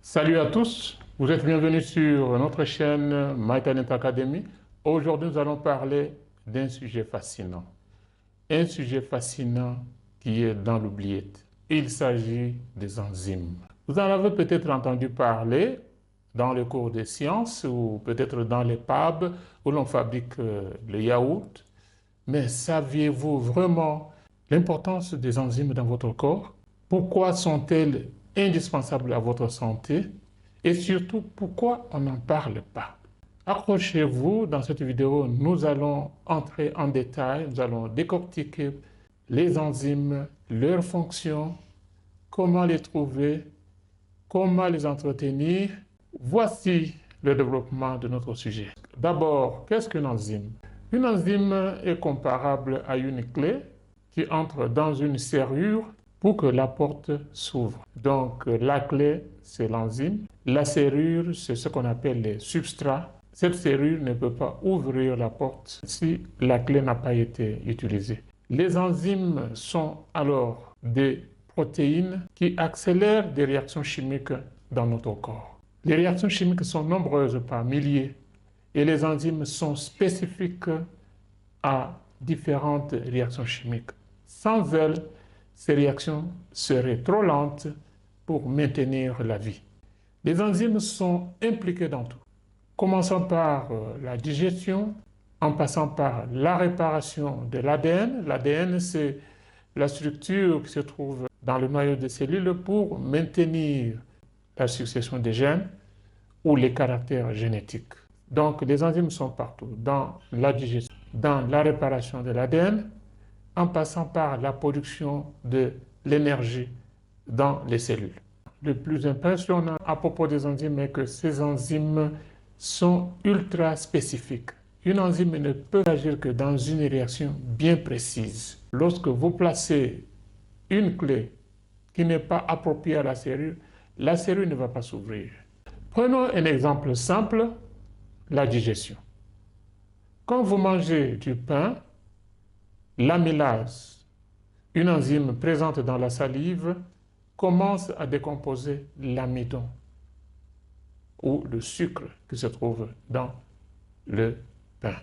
Salut à tous, vous êtes bienvenus sur notre chaîne My Talent Academy. Aujourd'hui, nous allons parler d'un sujet fascinant. Un sujet fascinant qui est dans l'oubliette. Il s'agit des enzymes. Vous en avez peut-être entendu parler dans les cours de sciences ou peut-être dans les pubs où l'on fabrique le yaourt. Mais saviez-vous vraiment l'importance des enzymes dans votre corps? Pourquoi sont-elles indispensables à votre santé? Et surtout, pourquoi on n'en parle pas? Accrochez-vous, dans cette vidéo, nous allons entrer en détail, nous allons décortiquer les enzymes, leurs fonctions, comment les trouver, comment les entretenir. Voici le développement de notre sujet. D'abord, qu'est-ce qu'une enzyme? Une enzyme est comparable à une clé qui entre dans une serrure pour que la porte s'ouvre. Donc, la clé, c'est l'enzyme. La serrure, c'est ce qu'on appelle les substrats. Cette serrure ne peut pas ouvrir la porte si la clé n'a pas été utilisée. Les enzymes sont alors des protéines qui accélèrent des réactions chimiques dans notre corps. Les réactions chimiques sont nombreuses par milliers et les enzymes sont spécifiques à différentes réactions chimiques. Sans elles, ces réactions seraient trop lentes pour maintenir la vie. Les enzymes sont impliquées dans tout, commençant par la digestion, en passant par la réparation de l'ADN. L'ADN, c'est la structure qui se trouve dans le noyau des cellules pour maintenir la succession des gènes ou les caractères génétiques. Donc, les enzymes sont partout, dans la digestion, dans la réparation de l'ADN, en passant par la production de l'énergie dans les cellules. Le plus impressionnant à propos des enzymes est que ces enzymes sont ultra spécifiques. Une enzyme ne peut agir que dans une réaction bien précise. Lorsque vous placez une clé qui n'est pas appropriée à la serrure ne va pas s'ouvrir. Prenons un exemple simple, la digestion. Quand vous mangez du pain, l'amylase, une enzyme présente dans la salive, commence à décomposer l'amidon ou le sucre qui se trouve dans le pain.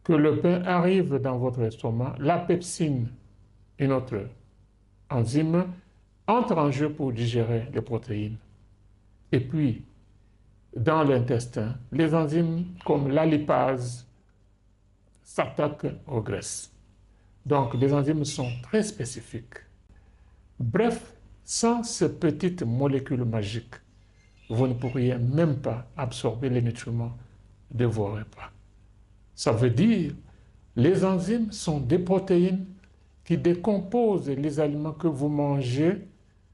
Que le pain arrive dans votre estomac, la pepsine, une autre enzyme, entre en jeu pour digérer les protéines. Et puis, dans l'intestin, les enzymes comme la lipase s'attaquent aux graisses. Donc, les enzymes sont très spécifiques. Bref, sans ces petites molécules magiques, vous ne pourriez même pas absorber les nutriments de vos repas. Ça veut dire, les enzymes sont des protéines qui décomposent les aliments que vous mangez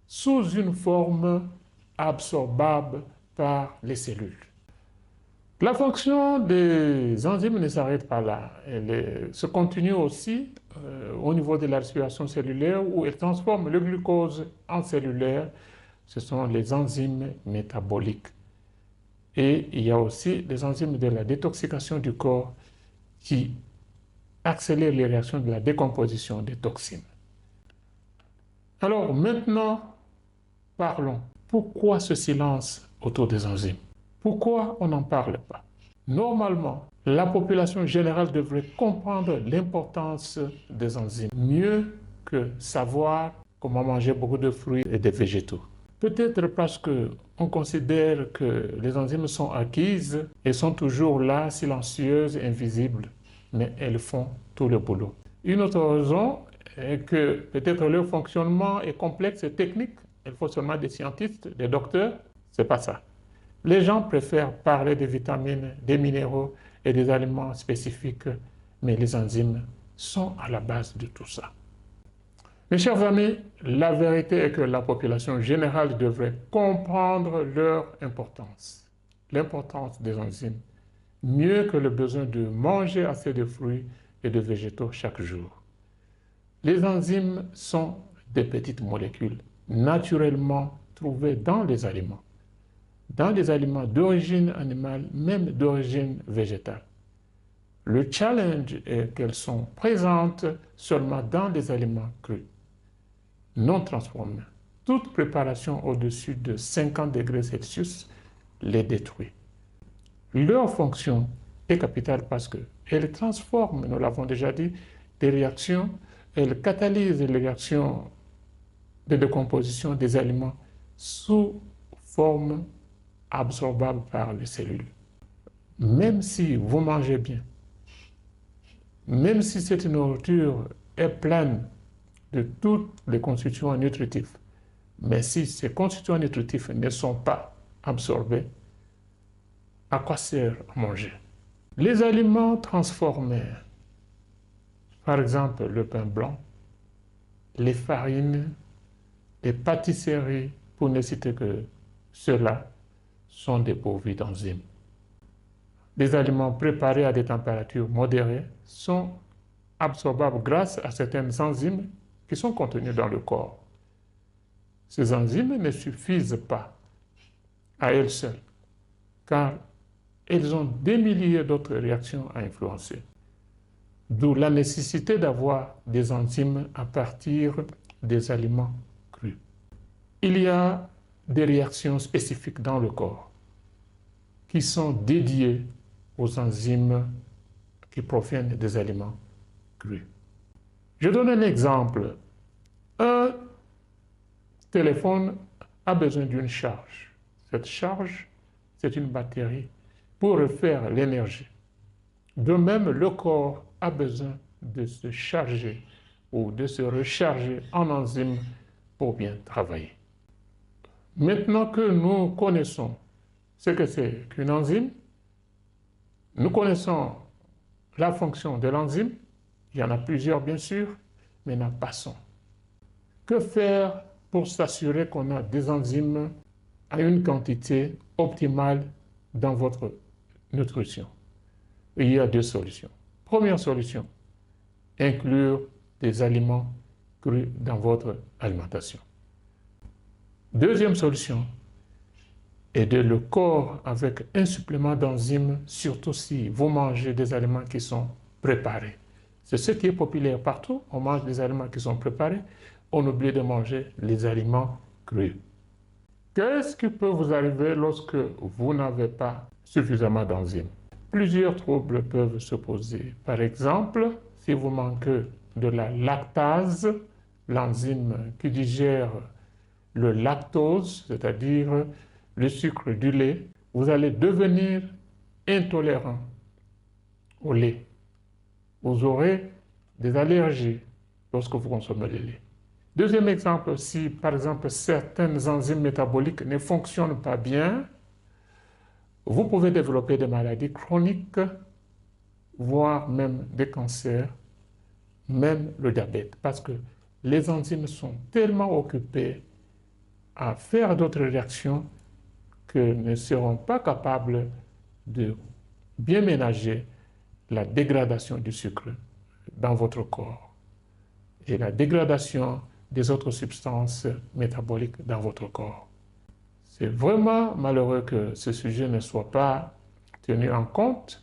sous une forme absorbable par les cellules. La fonction des enzymes ne s'arrête pas là. Elle se continue aussi au niveau de la respiration cellulaire où elle transforme le glucose en cellulaire. Ce sont les enzymes métaboliques. Et il y a aussi les enzymes de la détoxication du corps qui accélèrent les réactions de la décomposition des toxines. Alors maintenant, parlons. Pourquoi ce silence autour des enzymes? Pourquoi on n'en parle pas? Normalement, la population générale devrait comprendre l'importance des enzymes, mieux que savoir comment manger beaucoup de fruits et de végétaux. Peut-être parce qu'on considère que les enzymes sont acquises et sont toujours là, silencieuses, invisibles, mais elles font tout le boulot. Une autre raison est que peut-être leur fonctionnement est complexe et technique. Il faut seulement des scientifiques, des docteurs. C'est pas ça. Les gens préfèrent parler des vitamines, des minéraux et des aliments spécifiques, mais les enzymes sont à la base de tout ça. Mes chers amis, la vérité est que la population générale devrait comprendre leur importance, l'importance des enzymes, mieux que le besoin de manger assez de fruits et de végétaux chaque jour. Les enzymes sont des petites molécules naturellement trouvées dans les aliments d'origine animale, même d'origine végétale. Le challenge est qu'elles sont présentes seulement dans les aliments crus, non transformés. toute préparation au-dessus de 50 degrés Celsius les détruit. Leur fonction est capitale parce qu'elle transforme, nous l'avons déjà dit, des réactions, elle catalyse les réactions de décomposition des aliments sous forme absorbable par les cellules. Même si vous mangez bien, même si cette nourriture est pleine de tous les constituants nutritifs, mais si ces constituants nutritifs ne sont pas absorbés, à quoi sert à manger? Les aliments transformés, par exemple le pain blanc, les farines, les pâtisseries, pour ne citer que ceux-là, sont dépourvus d'enzymes. Les aliments préparés à des températures modérées sont absorbables grâce à certaines enzymes qui sont contenues dans le corps. Ces enzymes ne suffisent pas à elles seules, car elles ont des milliers d'autres réactions à influencer. D'où la nécessité d'avoir des enzymes à partir des aliments crus. Il y a des réactions spécifiques dans le corps qui sont dédiées aux enzymes qui proviennent des aliments crus. Je donne un exemple. Un téléphone a besoin d'une charge. Cette charge, c'est une batterie pour refaire l'énergie. De même, le corps a besoin de se charger ou de se recharger en enzymes pour bien travailler. Maintenant que nous connaissons ce que c'est qu'une enzyme, nous connaissons la fonction de l'enzyme, il y en a plusieurs bien sûr, mais maintenant passons. Que faire pour s'assurer qu'on a des enzymes à une quantité optimale dans votre nutrition? Il y a deux solutions. Première solution, inclure des aliments crus dans votre alimentation. Deuxième solution, aider le corps avec un supplément d'enzymes, surtout si vous mangez des aliments qui sont préparés. C'est ce qui est populaire partout. On mange des aliments qui sont préparés. On oublie de manger les aliments crus. Qu'est-ce qui peut vous arriver lorsque vous n'avez pas suffisamment d'enzymes? Plusieurs troubles peuvent se poser. Par exemple, si vous manquez de la lactase, l'enzyme qui digère le lactose, c'est-à-dire le sucre du lait, vous allez devenir intolérant au lait. Vous aurez des allergies lorsque vous consommez le lait. Deuxième exemple, si par exemple certaines enzymes métaboliques ne fonctionnent pas bien, vous pouvez développer des maladies chroniques, voire même des cancers, même le diabète, parce que les enzymes sont tellement occupées à faire d'autres réactions que ne seront pas capables de bien ménager la dégradation du sucre dans votre corps et la dégradation des autres substances métaboliques dans votre corps. C'est vraiment malheureux que ce sujet ne soit pas tenu en compte.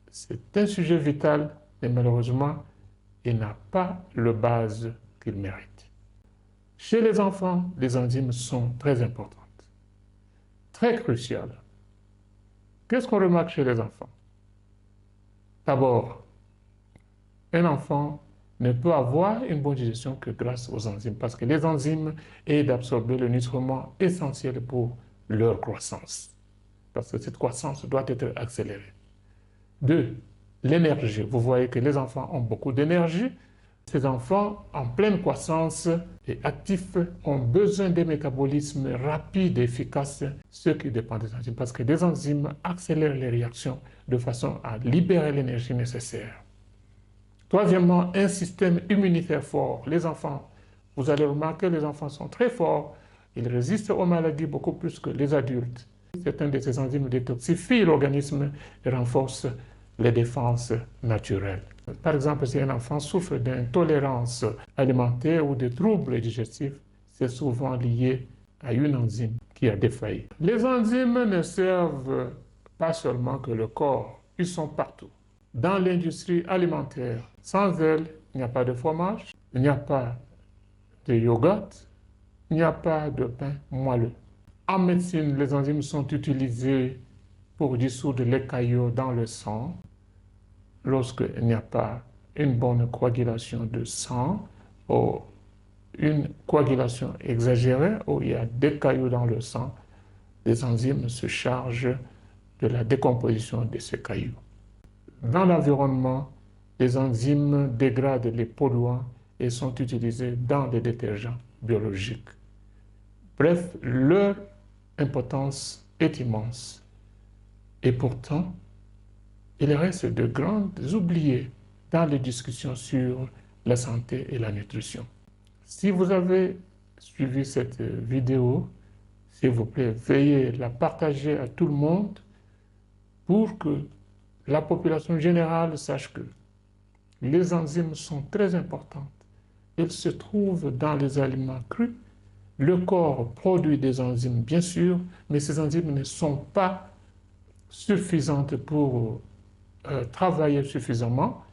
C'est un sujet vital, mais malheureusement, il n'a pas le base qu'il mérite. Chez les enfants, les enzymes sont très importantes, très cruciales. Qu'est-ce qu'on remarque chez les enfants? D'abord, un enfant ne peut avoir une bonne digestion que grâce aux enzymes, parce que les enzymes aident à absorber le nutriment essentiel pour leur croissance, parce que cette croissance doit être accélérée. 2. L'énergie. Vous voyez que les enfants ont beaucoup d'énergie. Ces enfants, en pleine croissance et actifs, ont besoin des métabolismes rapides et efficaces, ce qui dépend des enzymes, parce que les enzymes accélèrent les réactions de façon à libérer l'énergie nécessaire. Troisièmement, un système immunitaire fort. Les enfants, vous allez remarquer, les enfants sont très forts. Ils résistent aux maladies beaucoup plus que les adultes. Certains de ces enzymes détoxifient l'organisme et renforcent les défenses naturelles. Par exemple, si un enfant souffre d'intolérance alimentaire ou de troubles digestifs, c'est souvent lié à une enzyme qui a défailli. Les enzymes ne servent pas seulement que le corps, ils sont partout. Dans l'industrie alimentaire, sans elles, il n'y a pas de fromage, il n'y a pas de yogourt, il n'y a pas de pain moelleux. En médecine, les enzymes sont utilisées pour dissoudre les caillots dans le sang lorsqu'il n'y a pas une bonne coagulation de sang ou une coagulation exagérée où il y a des caillots dans le sang. Les enzymes se chargent de la décomposition de ces cailloux. Dans l'environnement, les enzymes dégradent les polluants et sont utilisés dans les détergents biologiques. Bref, leur importance est immense. Et pourtant, il reste de grandes oubliées dans les discussions sur la santé et la nutrition. Si vous avez suivi cette vidéo, s'il vous plaît, veuillez la partager à tout le monde pour que la population générale sache que les enzymes sont très importantes. Elles se trouvent dans les aliments crus. Le corps produit des enzymes, bien sûr, mais ces enzymes ne sont pas suffisantes pour travailler suffisamment.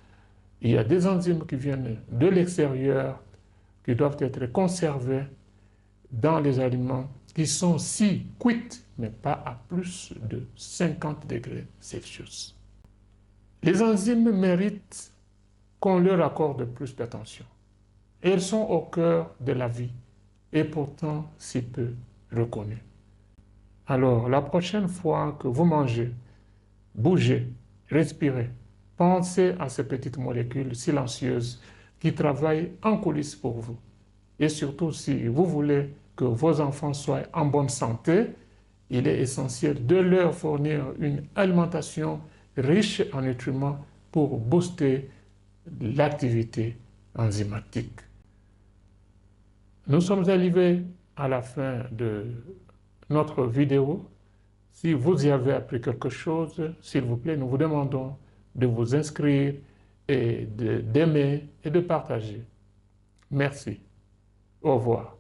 Il y a des enzymes qui viennent de l'extérieur, qui doivent être conservées dans les aliments qui sont si cuits, mais pas à plus de 50 degrés Celsius. Les enzymes méritent qu'on leur accorde plus d'attention. Elles sont au cœur de la vie et pourtant si peu reconnues. Alors, la prochaine fois que vous mangez, bougez, respirez, pensez à ces petites molécules silencieuses qui travaillent en coulisses pour vous. Et surtout, si vous voulez que vos enfants soient en bonne santé, il est essentiel de leur fournir une alimentation riche en nutriments pour booster l'activité enzymatique. Nous sommes arrivés à la fin de notre vidéo. Si vous y avez appris quelque chose, s'il vous plaît, nous vous demandons de vous inscrire et d'aimer et de partager. Merci. Au revoir.